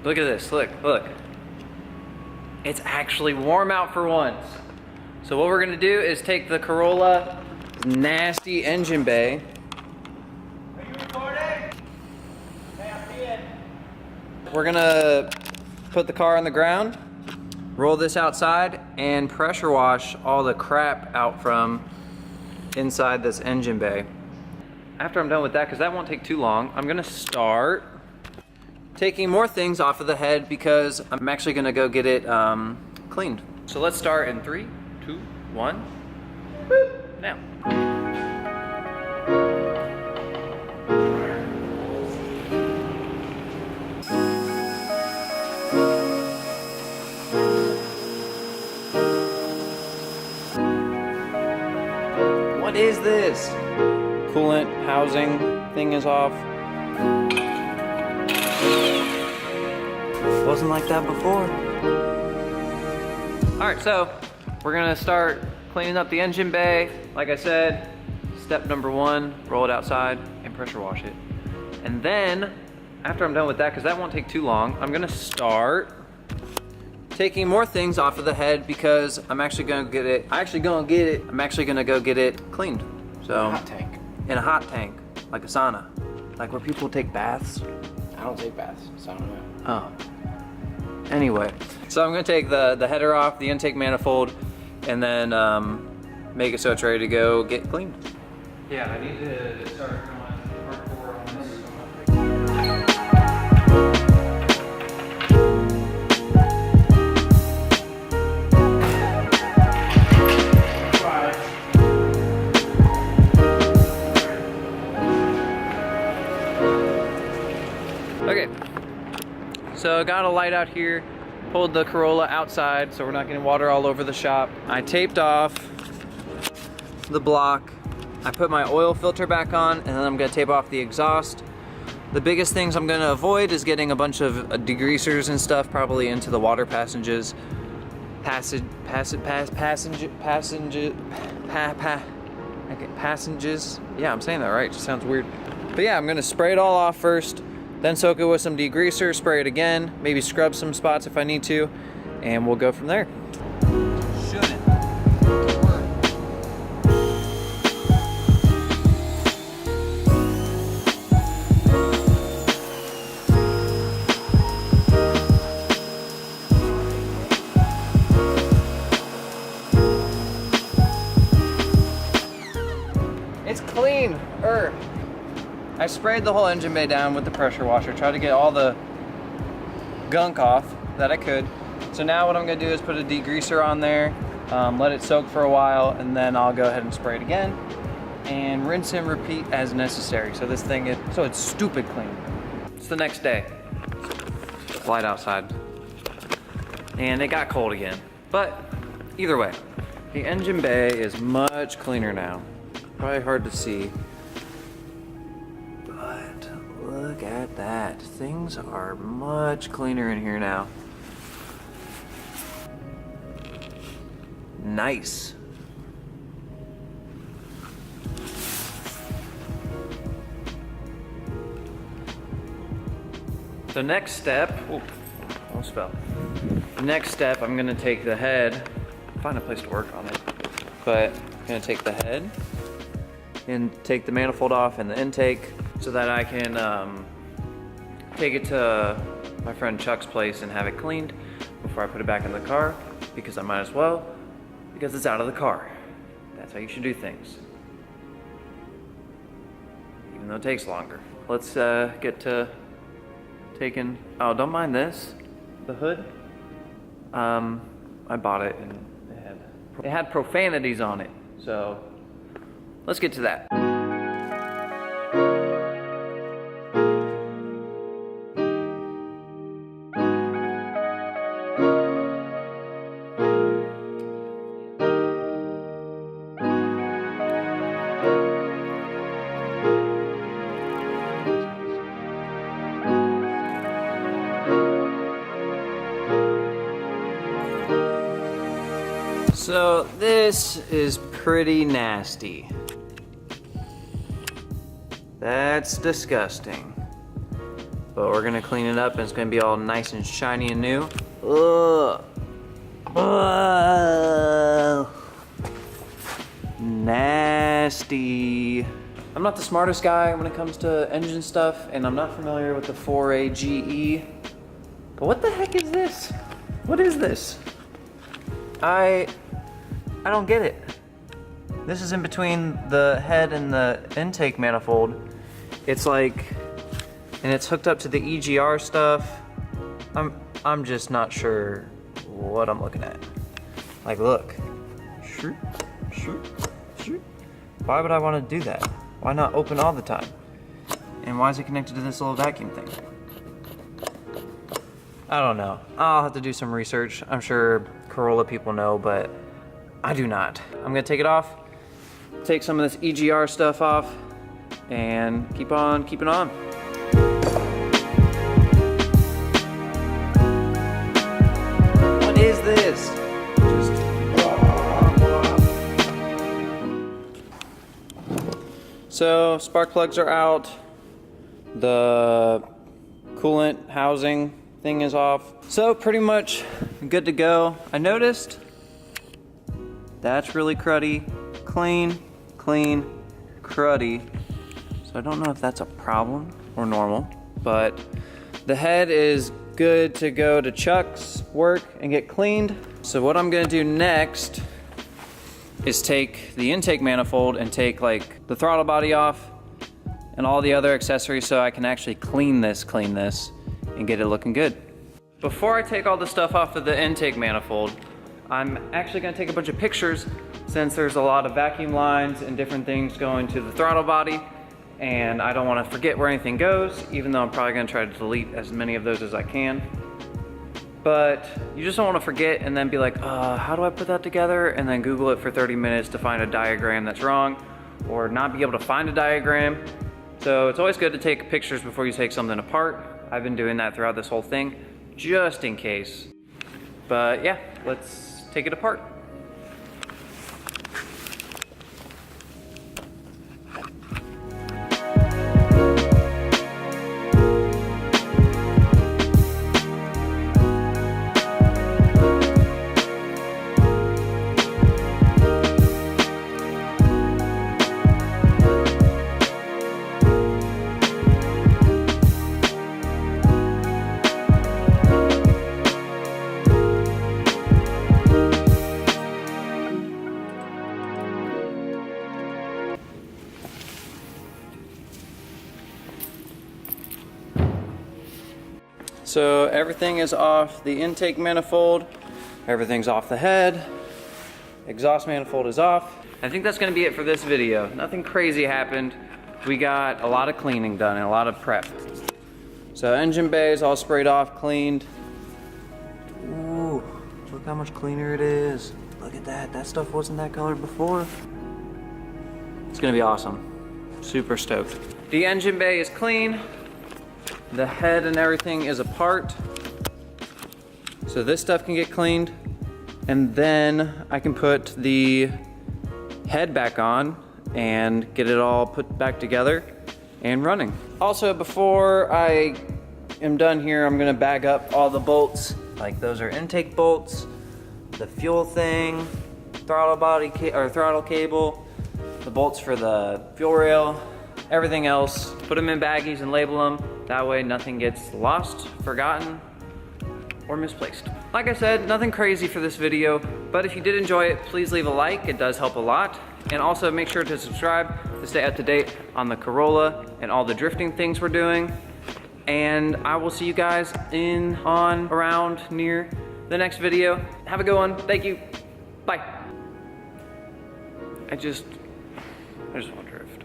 Look at this, look. It's actually warm out for once. So what we're gonna do is take the Corolla nasty engine bay. Are you recording? Hey, I'm in. We're gonna put the car on the ground, roll this outside, and pressure wash all the crap out from inside this engine bay. After I'm done with that, because that won't take too long, I'm gonna start taking more things off of the head because I'm actually gonna go get it cleaned. So let's start in 3, 2, 1, boop, now. What is this? Coolant housing thing is off. Wasn't like that before. All right, so we're gonna start cleaning up the engine bay. Like I said, step number 1, roll it outside and pressure wash it. And then, after I'm done with that, because that won't take too long, I'm gonna start taking more things off of the head because I'm actually gonna get it, I'm actually gonna go get it cleaned. So, In a hot tank. In a hot tank, like a sauna. Like where people take baths. I don't take baths, so I don't know. Oh. Anyway, so I'm gonna take the header off, the intake manifold, and then make it so it's ready to go get cleaned. Yeah, I need to start going hardcore on this. Okay, so I got a light out here, pulled the Corolla outside so we're not getting water all over the shop. I taped off the block. I put my oil filter back on, and then I'm gonna tape off the exhaust. The biggest things I'm gonna avoid is getting a bunch of degreasers and stuff probably into the water passages. Passages. Yeah, I'm saying that right, it just sounds weird. But yeah, I'm gonna spray it all off first, then soak it with some degreaser, spray it again, maybe scrub some spots if I need to, and we'll go from there. Shouldn't work. It's clean. I sprayed the whole engine bay down with the pressure washer, tried to get all the gunk off that I could. So now what I'm gonna do is put a degreaser on there, let it soak for a while, and then I'll go ahead and spray it again and rinse and repeat as necessary. So this thing so it's stupid clean. It's the next day. It's light outside. And it got cold again. But either way, the engine bay is much cleaner now. Probably hard to see. Look at that. Things are much cleaner in here now. Nice. The next step, almost fell. The next step, I'm gonna take the head, find a place to work on it, but I'm gonna take the head and take the manifold off and the intake, so that I can take it to my friend Chuck's place and have it cleaned before I put it back in the car, because I might as well, because it's out of the car. That's how you should do things. Even though it takes longer. Let's get to taking, oh, don't mind this, the hood. I bought it and it had profanities on it, so let's get to that. So this is pretty nasty. That's disgusting. but we're gonna clean it up and it's gonna be all nice and shiny and new. Ugh. Ugh. Nasty. I'm not the smartest guy when it comes to engine stuff, and I'm not familiar with the 4A GE, but what the heck is this? What is this? I don't get it. This is in between the head and the intake manifold. It's like, and it's hooked up to the EGR stuff. I'm just not sure what I'm looking at. Like, look. Shoot, shoot, shoot. Why would I want to do that? Why not open all the time? And why is it connected to this little vacuum thing? I don't know. I'll have to do some research. I'm sure Corolla people know, but I do not. I'm gonna take it off, take some of this EGR stuff off, and keep on keeping on. What is this? So, spark plugs are out. The coolant housing thing is off. So, pretty much good to go. I noticed that's really cruddy. Clean, clean, cruddy. So I don't know if that's a problem or normal, but the head is good to go to Chuck's work and get cleaned. So what I'm gonna do next is take the intake manifold and take like the throttle body off and all the other accessories so I can actually clean this and get it looking good. Before I take all the stuff off of the intake manifold, I'm actually gonna take a bunch of pictures since there's a lot of vacuum lines and different things going to the throttle body, and I don't wanna forget where anything goes, even though I'm probably gonna try to delete as many of those as I can. But you just don't wanna forget and then be like, how do I put that together? And then Google it for 30 minutes to find a diagram that's wrong, or not be able to find a diagram. So it's always good to take pictures before you take something apart. I've been doing that throughout this whole thing, just in case. But yeah, let's take it apart. So everything is off the intake manifold, everything's off the head, exhaust manifold is off. I think that's gonna be it for this video. Nothing crazy happened. We got a lot of cleaning done and a lot of prep. So engine bay is all sprayed off, cleaned. Ooh, look how much cleaner it is. Look at that, that stuff wasn't that color before. It's gonna be awesome. Super stoked. The engine bay is clean. The head and everything is apart. So this stuff can get cleaned. And then I can put the head back on and get it all put back together and running. Also, before I am done here, I'm gonna bag up all the bolts. Like those are intake bolts, the fuel thing, throttle body or throttle cable, the bolts for the fuel rail, everything else. Put them in baggies and label them. That way nothing gets lost, forgotten, or misplaced. Like I said, nothing crazy for this video, but if you did enjoy it, please leave a like. It does help a lot. And also make sure to subscribe to stay up to date on the Corolla and all the drifting things we're doing. And I will see you guys around near the next video. Have a good one. Thank you. Bye. I just want to drift.